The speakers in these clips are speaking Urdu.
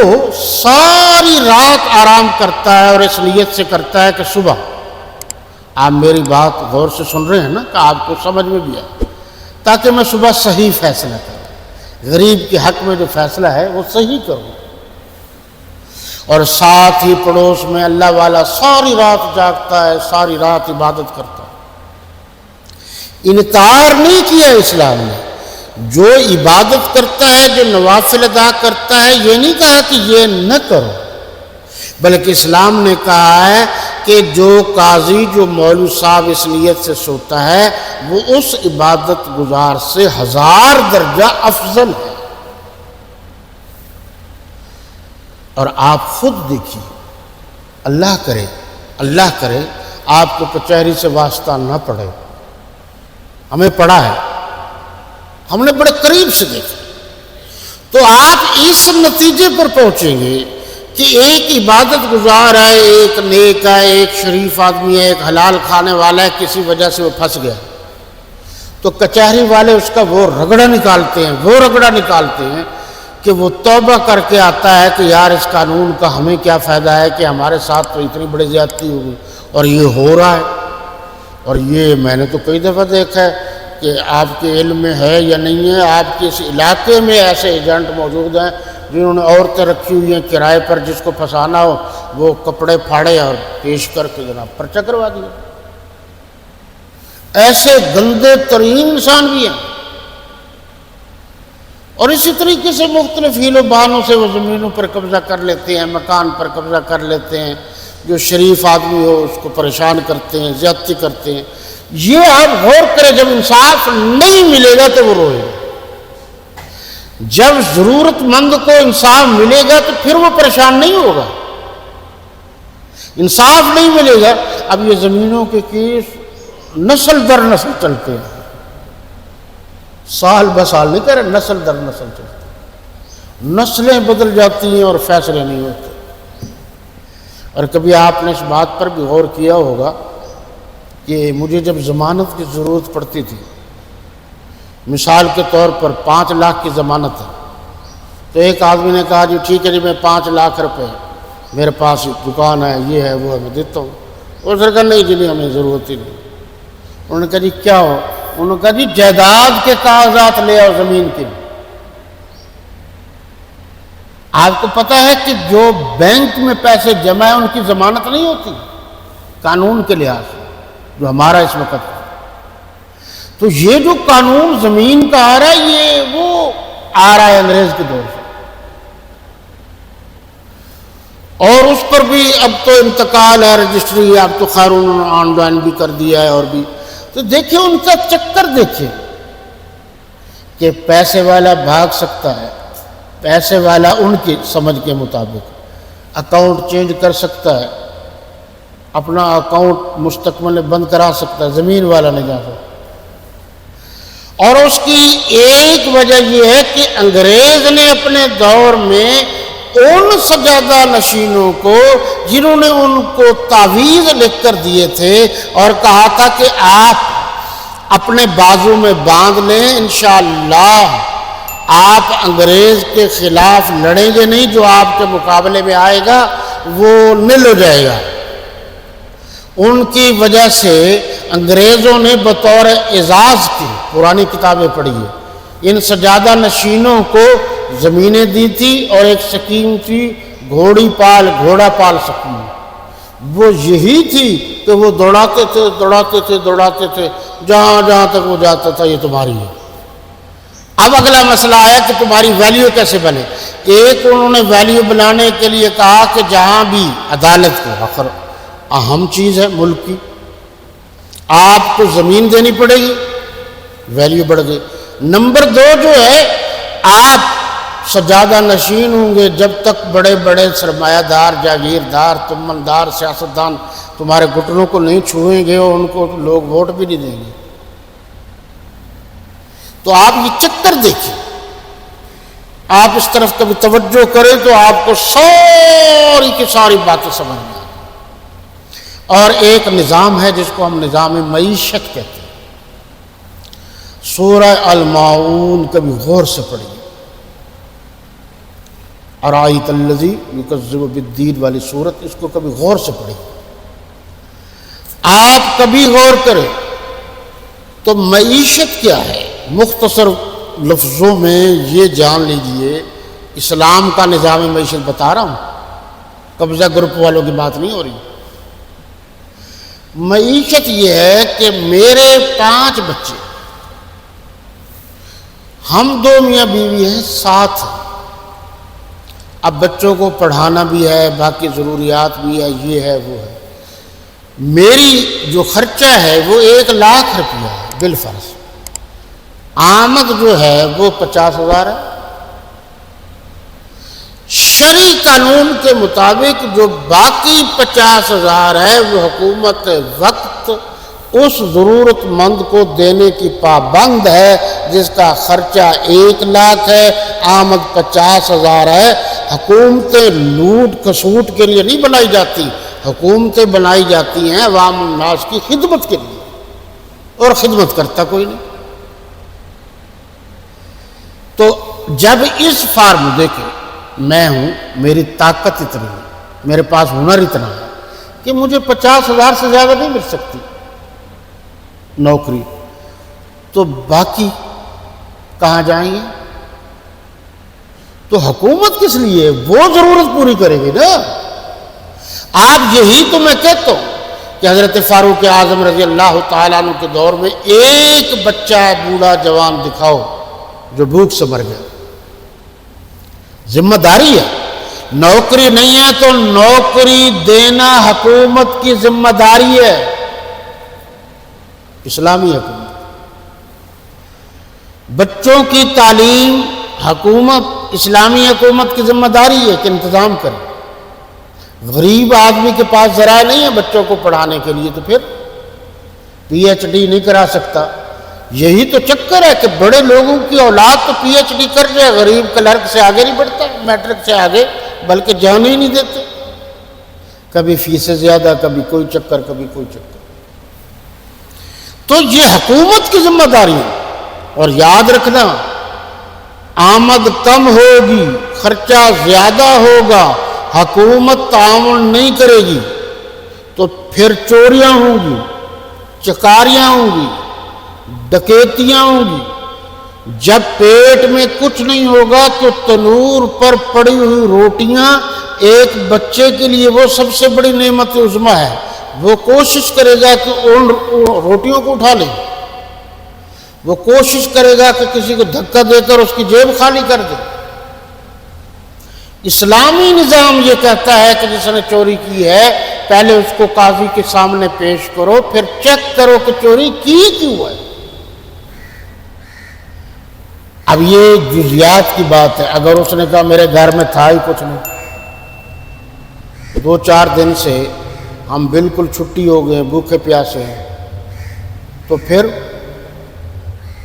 وہ ساری رات آرام کرتا ہے اور اس نیت سے کرتا ہے کہ صبح، آپ میری بات غور سے سن رہے ہیں نا، کہ آپ کو سمجھ میں بھی آئے، تاکہ میں صبح صحیح فیصلہ کروں، غریب کے حق میں جو فیصلہ ہے وہ صحیح کروں۔ اور ساتھ ہی پڑوس میں اللہ والا ساری رات جاگتا ہے، ساری رات عبادت کرتا ہے۔ انکار نہیں کیا اسلام نے، جو عبادت کرتا ہے، جو نوافل ادا کرتا ہے، یہ نہیں کہا کہ یہ نہ کرو، بلکہ اسلام نے کہا ہے کہ جو قاضی، جو مولوی صاحب اس نیت سے سوتا ہے، وہ اس عبادت گزار سے 1000 درجہ افضل ہے۔ اور آپ خود دیکھیے، اللہ کرے آپ کو کچہری سے واسطہ نہ پڑے، ہمیں پڑا ہے، ہم نے بڑے قریب سے دیکھا، تو آپ اس نتیجے پر پہنچیں گے کہ ایک عبادت گزار ہے، ایک نیک ہے، ایک شریف آدمی ہے، ایک حلال کھانے والا ہے، کسی وجہ سے وہ پھنس گیا، تو کچہری والے اس کا وہ رگڑا نکالتے ہیں کہ وہ توبہ کر کے آتا ہے کہ یار اس قانون کا ہمیں کیا فائدہ ہے کہ ہمارے ساتھ تو اتنی بڑی زیادتی ہوگی اور یہ ہو رہا ہے۔ اور یہ میں نے تو کئی دفعہ دیکھا ہے کہ آپ کے علم میں ہے یا نہیں ہے، آپ کے اس علاقے میں ایسے ایجنٹ موجود ہیں جنہوں نے عورتیں رکھی ہوئی ہیں کرائے پر، جس کو پھنسانا ہو وہ کپڑے پھاڑے اور پیش کر کے جناب پرچہ کروا دیا۔ ایسے گندے ترین انسان بھی ہیں، اور اسی طریقے سے مختلف ہیل و بہانوں سے وہ زمینوں پر قبضہ کر لیتے ہیں، مکان پر قبضہ کر لیتے ہیں، جو شریف آدمی ہو اس کو پریشان کرتے ہیں، زیادتی کرتے ہیں۔ یہ آپ غور کریں، جب انصاف نہیں ملے گا تو وہ روئے گا، جب ضرورت مند کو انصاف ملے گا تو پھر وہ پریشان نہیں ہوگا۔ انصاف نہیں ملے گا، اب یہ زمینوں کے کیس نسل در نسل چلتے ہیں، سال بسال نہیں کہہ رہے، نسل در نسل چلتے، نسلیں بدل جاتی ہیں اور فیصلے نہیں ہوتے۔ اور کبھی آپ نے اس بات پر بھی غور کیا ہوگا کہ مجھے جب ضمانت کی ضرورت پڑتی تھی، مثال کے طور پر 5 لاکھ کی ضمانت ہے، تو ایک آدمی نے کہا جی ٹھیک ہے جی میں 5 لاکھ روپے میرے پاس دکان ہے، یہ ہے وہ ہے، میں دیتا ہوں۔ اس نے کہا نہیں جی نہیں، ہمیں ضرورت ہی نہیں۔ انہوں نے کہا جی کیا ہو؟ انہوں نے کہا جی جائیداد کے کاغذات لے آؤ زمین کے۔ آپ کو پتہ ہے کہ جو بینک میں پیسے جمع ہیں ان کی ضمانت نہیں ہوتی قانون کے لحاظ سے، جو ہمارا اس وقت ہے۔ تو یہ جو قانون زمین کا آ رہا ہے، یہ وہ آ رہا ہے انگریز کے دور سے، اور اس پر بھی اب تو انتقال ہے، رجسٹری اب تو خیر انہوں نے آن لائن بھی کر دیا ہے، اور بھی تو دیکھیں ان کا چکر، دیکھیں کہ پیسے والا بھاگ سکتا ہے، پیسے والا ان کی سمجھ کے مطابق اکاؤنٹ چینج کر سکتا ہے، اپنا اکاؤنٹ مستقبل بند کرا سکتا ہے، زمین والا نہیں جا سکتا۔ اور اس کی ایک وجہ یہ ہے کہ انگریز نے اپنے دور میں ان سجادہ نشینوں کو، جنہوں نے ان کو تعویذ لکھ کر دیے تھے اور کہا تھا کہ آپ اپنے بازو میں باندھ لیں، انشاءاللہ آپ انگریز کے خلاف لڑیں گے نہیں، جو آپ کے مقابلے میں آئے گا وہ نل ہو جائے گا۔ ان کی وجہ سے انگریزوں نے بطور اعزاز کی پرانی کتابیں پڑھی ہیں، ان سجادہ نشینوں کو زمینیں دی تھی، اور ایک سکیم تھی گھوڑا پال سکیم، وہ یہی تھی کہ وہ دوڑاتے تھے جہاں جہاں تک وہ جاتا تھا، یہ تمہاری ہے۔ اب اگلا مسئلہ آیا کہ تمہاری ویلیو کیسے بنے۔ ایک انہوں نے ویلیو بنانے کے لیے کہا کہ جہاں بھی عدالت کو، آخر اہم چیز ہے ملک کی، آپ کو زمین دینی پڑے گی، ویلیو بڑھ گئی۔ نمبر 2 جو ہے، آپ سجادہ نشین ہوں گے جب تک بڑے بڑے سرمایہ دار، جاگیردار، تمندار، سیاستدان تمہارے گھٹنوں کو نہیں چھوئیں گے، اور ان کو لوگ ووٹ بھی نہیں دیں گے۔ تو آپ یہ چکر دیکھیں، آپ اس طرف کبھی توجہ کریں تو آپ کو ساری کی ساری باتیں سمجھ میں آئیں۔ اور ایک نظام ہے جس کو ہم نظام معیشت کہتے ہیں، سورہ الماعون کبھی غور سے پڑھیے۔ ارائیت الذی یکذب بالدین والی صورت، اس کو کبھی غور سے پڑھیں، آپ کبھی غور کریں تو معیشت کیا ہے۔ مختصر لفظوں میں یہ جان لیجئے، اسلام کا نظام معیشت بتا رہا ہوں، قبضہ گروپ والوں کی بات نہیں ہو رہی۔ معیشت یہ ہے کہ میرے 5 بچے، ہم 2 میاں بیوی ہیں، 7 ہیں، اب بچوں کو پڑھانا بھی ہے، باقی ضروریات بھی ہے، یہ ہے وہ ہے، میری جو خرچہ ہے وہ 1 لاکھ روپیہ ہے بالفرض، آمد جو ہے وہ 50,000 ہے۔ شرعی قانون کے مطابق جو باقی 50,000 ہے وہ حکومت وقت اس ضرورت مند کو دینے کی پابند ہے، جس کا خرچہ 1 لاکھ ہے، آمد 50,000 ہے۔ حکومتیں لوٹ کسوٹ کے لیے نہیں بنائی جاتی، حکومتیں بنائی جاتی ہیں عوام الناس کی خدمت کے لیے، اور خدمت کرتا کوئی نہیں۔ تو جب اس فارمولے کے میں ہوں، میری طاقت اتنی ہے، میرے پاس ہنر اتنا ہے کہ مجھے 50,000 سے زیادہ نہیں مل سکتی نوکری، تو باقی کہاں جائیں گے؟ تو حکومت کس لیے؟ وہ ضرورت پوری کرے گی نا۔ آپ یہی تو میں کہتا ہوں کہ حضرت فاروق اعظم رضی اللہ تعالیٰ عنہ کے دور میں ایک بچہ بوڑھا جوان دکھاؤ جو بھوک سے مر گیا، ذمہ داری ہے۔ نوکری نہیں ہے تو نوکری دینا حکومت کی ذمہ داری ہے، اسلامی حکومت۔ بچوں کی تعلیم حکومت، اسلامی حکومت کی ذمہ داری ہے کہ انتظام کرے۔ غریب آدمی کے پاس ذرائع نہیں ہے بچوں کو پڑھانے کے لیے، تو پھر پی ایچ ڈی نہیں کرا سکتا۔ یہی تو چکر ہے کہ بڑے لوگوں کی اولاد تو پی ایچ ڈی کر جائے، غریب کلرک سے آگے نہیں بڑھتا، میٹرک سے آگے، بلکہ جانے ہی نہیں دیتے، کبھی فیسیں زیادہ، کبھی کوئی چکر، کبھی کوئی چکر۔ تو یہ حکومت کی ذمہ داری ہے۔ اور یاد رکھنا، آمد کم ہوگی، خرچہ زیادہ ہوگا، حکومت تعاون نہیں کرے گی تو پھر چوریاں ہوں گی، چکاریاں ہوں گی، ڈکیتیاں ہوں گی۔ جب پیٹ میں کچھ نہیں ہوگا تو تنور پر پڑی ہوئی روٹیاں ایک بچے کے لیے وہ سب سے بڑی نعمت عظمیٰ ہے، وہ کوشش کرے گا کہ ان روٹیوں کو اٹھا لے، وہ کوشش کرے گا کہ کسی کو دھکا دے کر اس کی جیب خالی کر دے۔ اسلامی نظام یہ کہتا ہے کہ جس نے چوری کی ہے پہلے اس کو قاضی کے سامنے پیش کرو، پھر چیک کرو کہ چوری کی کیوں ہے۔ اب یہ جزیات کی بات ہے، اگر اس نے کہا میرے گھر میں تھا ہی کچھ نہیں، 2-4 دن سے ہم بالکل چھٹی ہو گئے، بھوکے پیاسے ہیں، تو پھر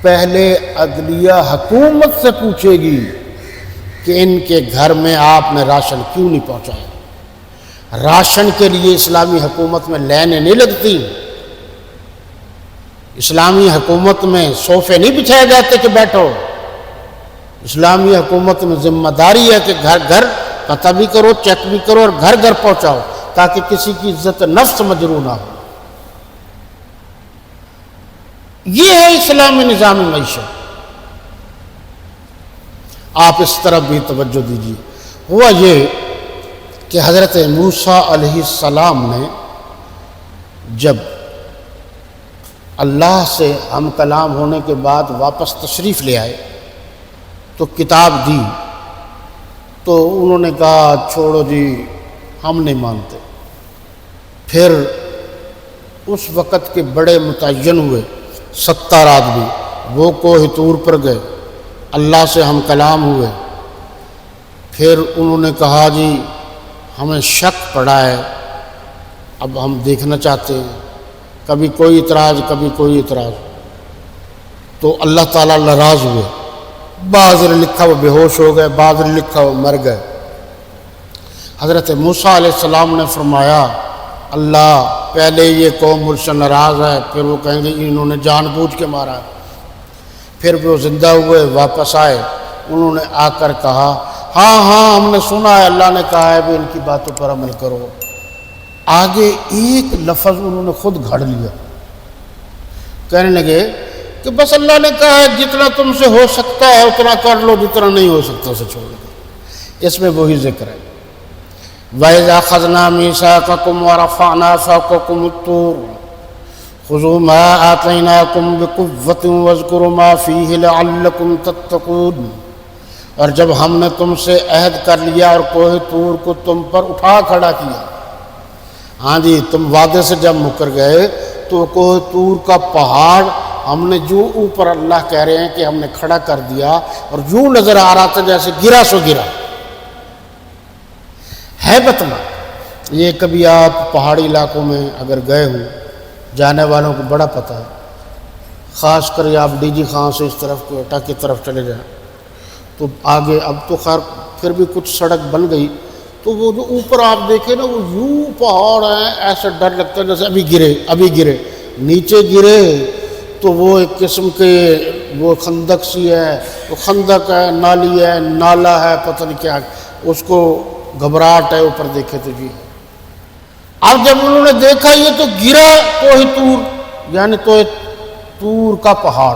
پہلے عدلیہ حکومت سے پوچھے گی کہ ان کے گھر میں آپ نے راشن کیوں نہیں پہنچایا۔ راشن کے لیے اسلامی حکومت میں لائنیں نہیں لگتی، اسلامی حکومت میں صوفے نہیں بچھائے جاتے کہ بیٹھو۔ اسلامی حکومت میں ذمہ داری ہے کہ گھر گھر پتہ بھی کرو، چیک بھی کرو، اور گھر گھر پہنچاؤ تاکہ کسی کی عزت نفس مجروح نہ ہو۔ یہ ہے اسلامی نظام معیشت۔ آپ اس طرف بھی توجہ دیجیے۔ ہوا یہ کہ حضرت موسیٰ علیہ السلام نے جب اللہ سے ہم کلام ہونے کے بعد واپس تشریف لے آئے تو کتاب دی، تو انہوں نے کہا چھوڑو جی ہم نہیں مانتے۔ پھر اس وقت کے بڑے متعین ہوئے 70 آدمی، وہ کوہ طور پر گئے، اللہ سے ہم کلام ہوئے۔ پھر انہوں نے کہا جی ہمیں شک پڑا ہے، اب ہم دیکھنا چاہتے ہیں، کبھی کوئی اعتراض، کبھی کوئی اعتراض۔ تو اللہ تعالیٰ ناراض ہوئے، بعض نے لکھا وہ بے ہوش ہو گئے، بعض نے لکھا وہ مر گئے۔ حضرت موسیٰ علیہ السلام نے فرمایا اللہ پہلے یہ قوم مجھ سے ناراض ہے، پھر وہ کہیں گے انہوں نے جان بوجھ کے مارا ہے۔ پھر وہ زندہ ہوئے، واپس آئے، انہوں نے آ کر کہا ہاں ہاں ہم نے سنا ہے، اللہ نے کہا ہے بھی ان کی باتوں پر عمل کرو۔ آگے ایک لفظ انہوں نے خود گھڑ لیا، کہنے لگے کہ بس اللہ نے کہا ہے جتنا تم سے ہو سکتا ہے اتنا کر لو، جتنا نہیں ہو سکتا اسے چھوڑ دو۔ اس میں وہی ذکر ہے وَإِذَا أَخَذْنَا مِيثَاقَكُمْ وَرَفَعْنَا فَوْقَكُمُ الطُّورَ خُذُوا مَا آتَيْنَاكُمْ بِقُوَّةٍ وَاذْكُرُوا مَا فِيهِ لَعَلَّكُمْ تَتَّقُونَ۔ اور جب ہم نے تم سے عہد کر لیا اور کوہ طور کو تم پر اٹھا کھڑا کیا، ہاں جی تم وعدے سے جب مکر گئے تو کوہ طور کا پہاڑ ہم نے جو اوپر، اللہ کہہ رہے ہیں کہ ہم نے کھڑا کر دیا اور یوں نظر آ رہا تھا جیسے گرا سو گرا، ہیبت ناک۔ یہ کبھی آپ پہاڑی علاقوں میں اگر گئے ہوں، جانے والوں کو بڑا پتہ ہے، خاص کر آپ ڈی جی خان سے اس طرف کوئٹہ کی طرف چلے جائیں تو آگے اب تو خیر پھر بھی کچھ سڑک بن گئی، تو وہ جو اوپر آپ دیکھیں نا وہ یوں پہاڑ ہیں، ایسا ڈر لگتا ہے جیسے ابھی گرے، نیچے گرے تو وہ ایک قسم کے وہ خندق سی ہے، وہ خندق ہے، نالی ہے، نالا ہے، پتہ نہیں کیا، اس کو گھبراہٹ ہے اوپر دیکھے تو جی۔ اب جب انہوں نے دیکھا یہ تو گرا کوہ طور، یعنی تو طور کا پہاڑ،